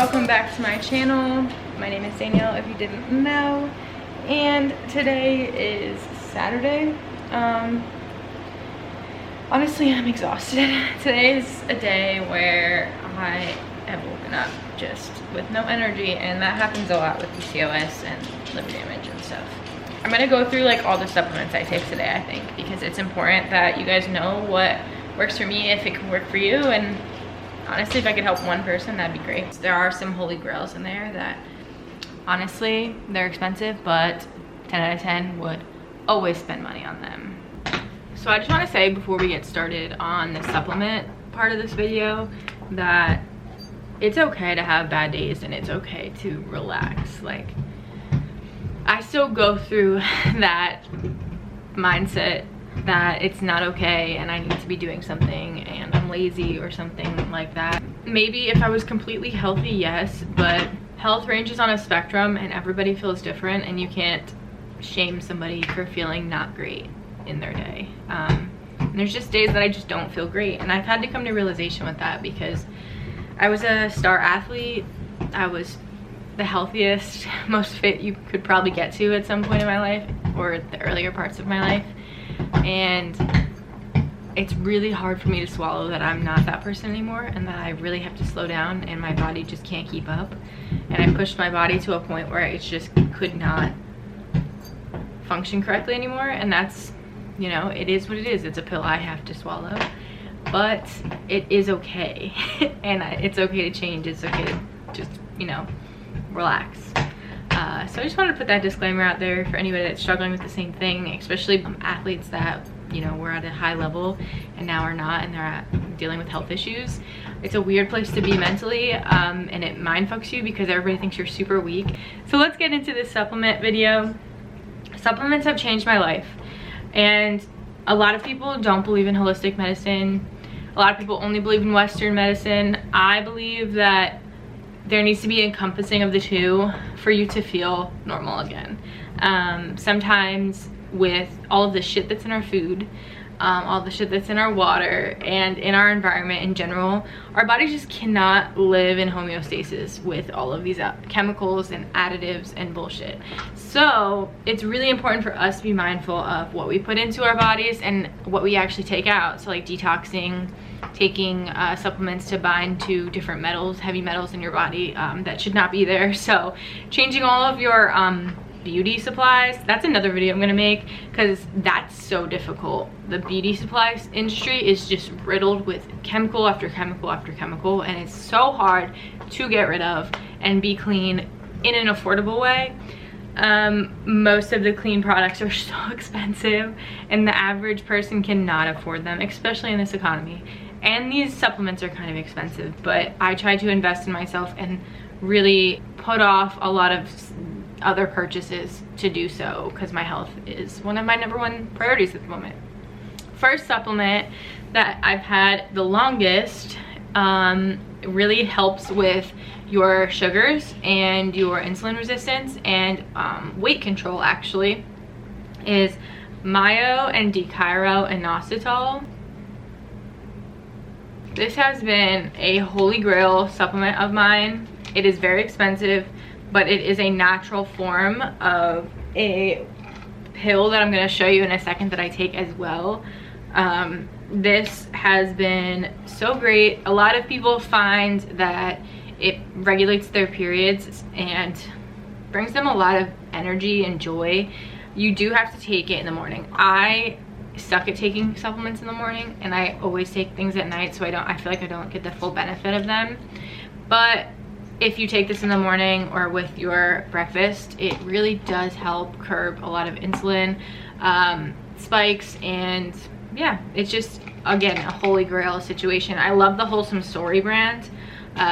welcome back to my channel. My name is Danielle, if you didn't know, and today is Saturday. Honestly, I'm exhausted. Today is a day where I have woken up just with no energy, and that happens a lot with PCOS and liver damage and stuff. I'm gonna go through like all the supplements I take today, I think, because it's important that you guys know what works for me, if it can work for you, and honestly, if I could help one person, that'd be great. There are some holy grails in there that, honestly, they're expensive, but 10 out of 10 would always spend money on them. So I just want to say before we get started on the supplement part of this video that it's okay to have bad days and it's okay to relax. Like, I still go through that mindset that it's not okay and I need to be doing something and I'm lazy or something like that. Maybe if I was completely healthy, yes, but health ranges on a spectrum and everybody feels different, and you can't shame somebody for feeling not great in their day. And there's just days that I just don't feel great, and I've had to come to realization with that because I was a star athlete. I was the healthiest, most fit you could probably get to at some point in my life, or the earlier parts of my life. And it's really hard for me to swallow that I'm not that person anymore, and that I really have to slow down and my body just can't keep up. And I pushed my body to a point where it just could not function correctly anymore, and that's, you know, it is what it is. It's a pill I have to swallow, but it is okay. And it's okay to change. It's okay to just, you know, relax. So I just wanted to put that disclaimer out there for anybody that's struggling with the same thing, especially athletes that, you know, were at a high level and now are not, and they're dealing with health issues. It's a weird place to be mentally, and it mind fucks you because everybody thinks you're super weak. So let's get into this supplement video. Supplements have changed my life, and a lot of people don't believe in holistic medicine. A lot of people only believe in Western medicine. I believe that there needs to be encompassing of the two for you to feel normal again. Sometimes with all of the shit that's in our food, all the shit that's in our water, and in our environment in general, our bodies just cannot live in homeostasis with all of these chemicals and additives and bullshit. So it's really important for us to be mindful of what we put into our bodies and what we actually take out. So like detoxing, taking supplements to bind to different metals, heavy metals in your body that should not be there. So changing all of your beauty supplies, that's another video I'm gonna make, because that's so difficult. The beauty supplies industry is just riddled with chemical after chemical after chemical, and it's so hard to get rid of and be clean in an affordable way. Most of the clean products are so expensive, and the average person cannot afford them, especially in this economy. And these supplements are kind of expensive, but I try to invest in myself and really put off a lot of other purchases to do so, because my health is one of my #1 priorities at the moment. First supplement that I've had the longest, really helps with your sugars and your insulin resistance and weight control, actually, is Myoinositol. This has been a holy grail supplement of mine. It is very expensive, but it is a natural form of a pill that I'm going to show you in a second that I take as well. This has been so great. A lot of people find that it regulates their periods and brings them a lot of energy and joy. You do have to take it in the morning. I suck at taking supplements in the morning, and I always take things at night, so I feel like I don't get the full benefit of them. But if you take this in the morning or with your breakfast, it really does help curb a lot of insulin spikes, and yeah, it's just, again, a holy grail situation. I love the Wholesome Story brand.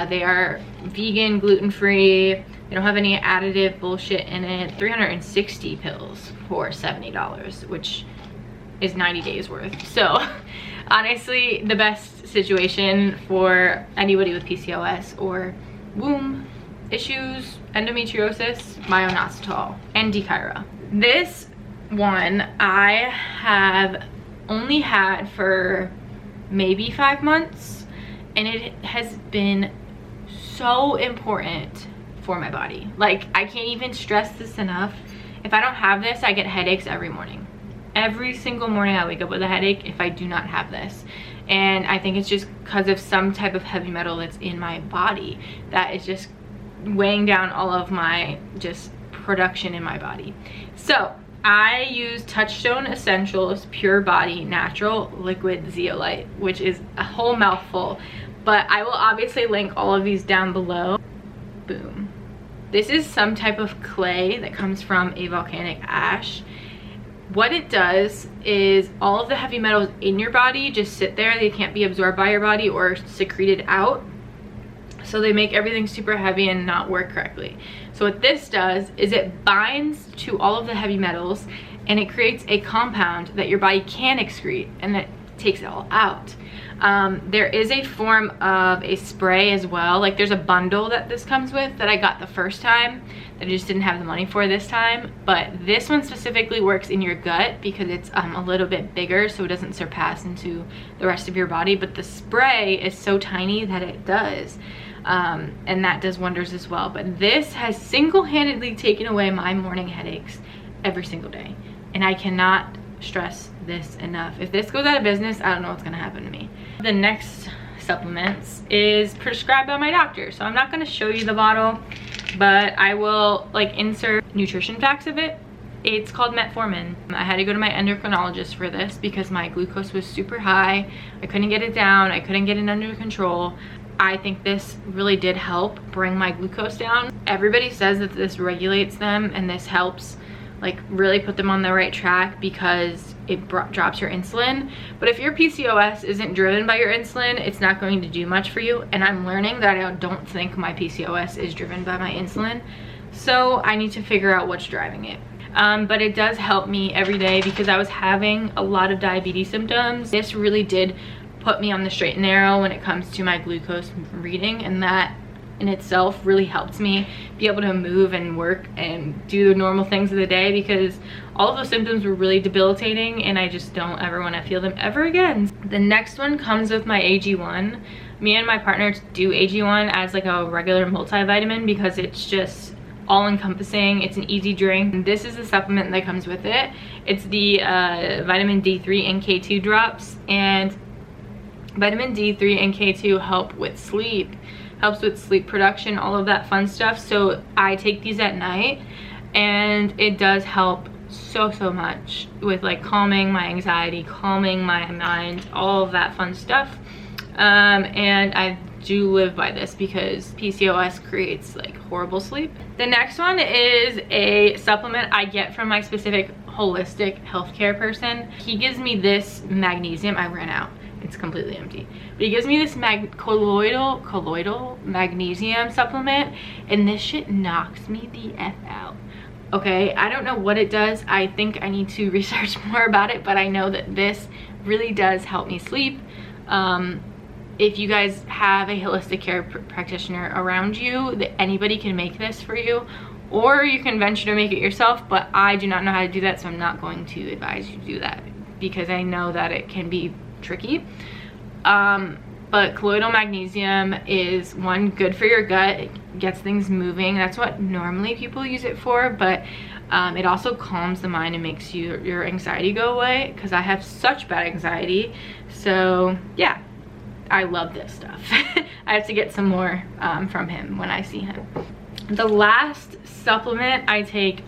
They are vegan, gluten-free, they don't have any additive bullshit in it. 360 pills for $70, which is 90 days worth. So honestly, the best situation for anybody with PCOS or womb issues, endometriosis, Myoinositol, and Dekyra. This one I have only had for maybe 5 months, and it has been so important for my body. Like, I can't even stress this enough. If I don't have this, I get headaches every morning. Every single morning I wake up with a headache if I do not have this. And I think it's just because of some type of heavy metal that's in my body that is just weighing down all of my just production in my body. So I use Touchstone Essentials Pure Body Natural Liquid Zeolite, which is a whole mouthful, but I will obviously link all of these down below. Boom. This is some type of clay that comes from a volcanic ash. What it does is all of the heavy metals in your body just sit there. They can't be absorbed by your body or secreted out. So they make everything super heavy and not work correctly. So what this does is it binds to all of the heavy metals and it creates a compound that your body can excrete, and that takes it all out. There is a form of a spray as well. Like, there's a bundle that this comes with that I got the first time that I just didn't have the money for this time. But this one specifically works in your gut because it's a little bit bigger, so it doesn't surpass into the rest of your body. But the spray is so tiny that it does. And that does wonders as well. But this has single-handedly taken away my morning headaches every single day. And I cannot stress this enough. If this goes out of business, I don't know what's gonna happen to me. The next supplements is prescribed by my doctor, so I'm not gonna show you the bottle, but I will like insert nutrition facts of it. It's called metformin. I had to go to my endocrinologist for this because my glucose was super high. I couldn't get it down. I couldn't get it under control. I think this really did help bring my glucose down. Everybody says that this regulates them and this helps like really put them on the right track because it drops your insulin. But if your PCOS isn't driven by your insulin, it's not going to do much for you. And I'm learning that I don't think my PCOS is driven by my insulin. So I need to figure out what's driving it. But it does help me every day because I was having a lot of diabetes symptoms. This really did put me on the straight and narrow when it comes to my glucose reading, and that in itself really helps me be able to move and work and do the normal things of the day, because all of those symptoms were really debilitating and I just don't ever want to feel them ever again. The next one comes with my AG1. Me and my partner do AG1 as like a regular multivitamin because it's just all-encompassing. It's an easy drink. This is the supplement that comes with it. It's the vitamin D3 and K2 drops, and vitamin D3 and K2 help with sleep, helps with sleep production, all of that fun stuff. So I take these at night and it does help so much with like calming my anxiety, calming my mind, all of that fun stuff. And I do live by this because PCOS creates like horrible sleep. The next one is a supplement I get from my specific holistic healthcare person. He gives me this magnesium. I ran out. It's completely empty, but he gives me this colloidal magnesium supplement, and this shit knocks me the F out. Okay, I don't know what it does. I think I need to research more about it, but I know that this really does help me sleep. If you guys have a holistic care practitioner around you, that anybody can make this for you, or you can venture to make it yourself, but I do not know how to do that, so I'm not going to advise you to do that because I know that it can be tricky. But colloidal magnesium is one, good for your gut. It gets things moving. That's what normally people use it for, but it also calms the mind and makes your anxiety go away, because I have such bad anxiety. So yeah, I love this stuff. I have to get some more from him when I see him. The last supplement I take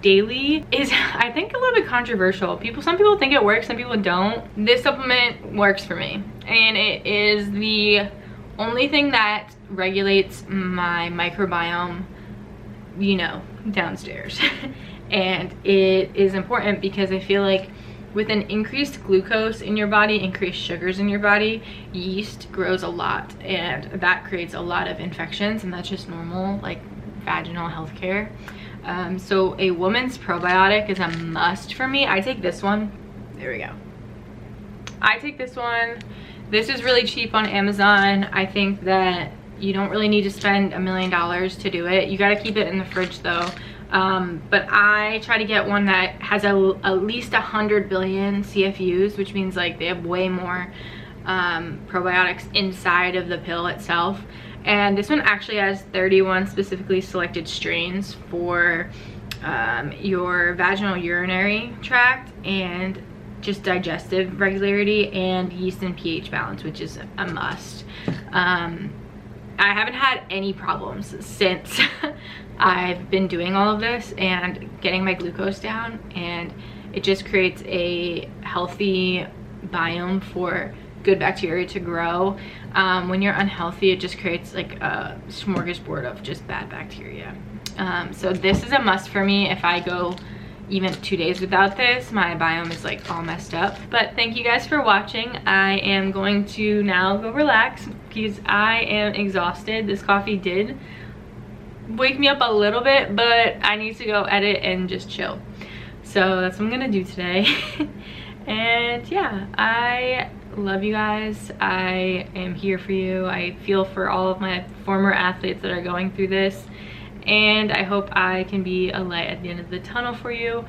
daily is, I think, a little bit controversial. Some people think it works, some people don't. This supplement works for me, and it is the only thing that regulates my microbiome, you know, downstairs. And it is important because I feel like with an increased glucose in your body, increased sugars in your body, yeast grows a lot, and that creates a lot of infections, and that's just normal, like vaginal healthcare. So a woman's probiotic is a must for me. I take this one. There we go. I take this one. This is really cheap on Amazon. I think that you don't really need to spend $1 million to do it. You got to keep it in the fridge though. But I try to get one that has at least 100 billion CFUs, which means like they have way more probiotics inside of the pill itself. And this one actually has 31 specifically selected strains for your vaginal urinary tract and just digestive regularity and yeast and pH balance, which is a must. I haven't had any problems since I've been doing all of this and getting my glucose down, and it just creates a healthy biome for good bacteria to grow. When you're unhealthy, it just creates like a smorgasbord of just bad bacteria. So this is a must for me. If I go even 2 days without this, my biome is like all messed up. But thank you guys for watching. I am going to now go relax because I am exhausted. This coffee did wake me up a little bit, but I need to go edit and just chill. So that's what I'm gonna do today. And yeah, I love you guys. I am here for you. I feel for all of my former athletes that are going through this, and I hope I can be a light at the end of the tunnel for you.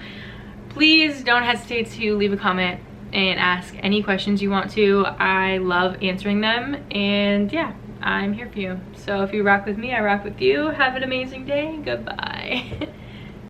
Please don't hesitate to leave a comment and ask any questions you want to. I love answering them, and yeah, I'm here for you. So if you rock with me, I rock with you. Have an amazing day. Goodbye.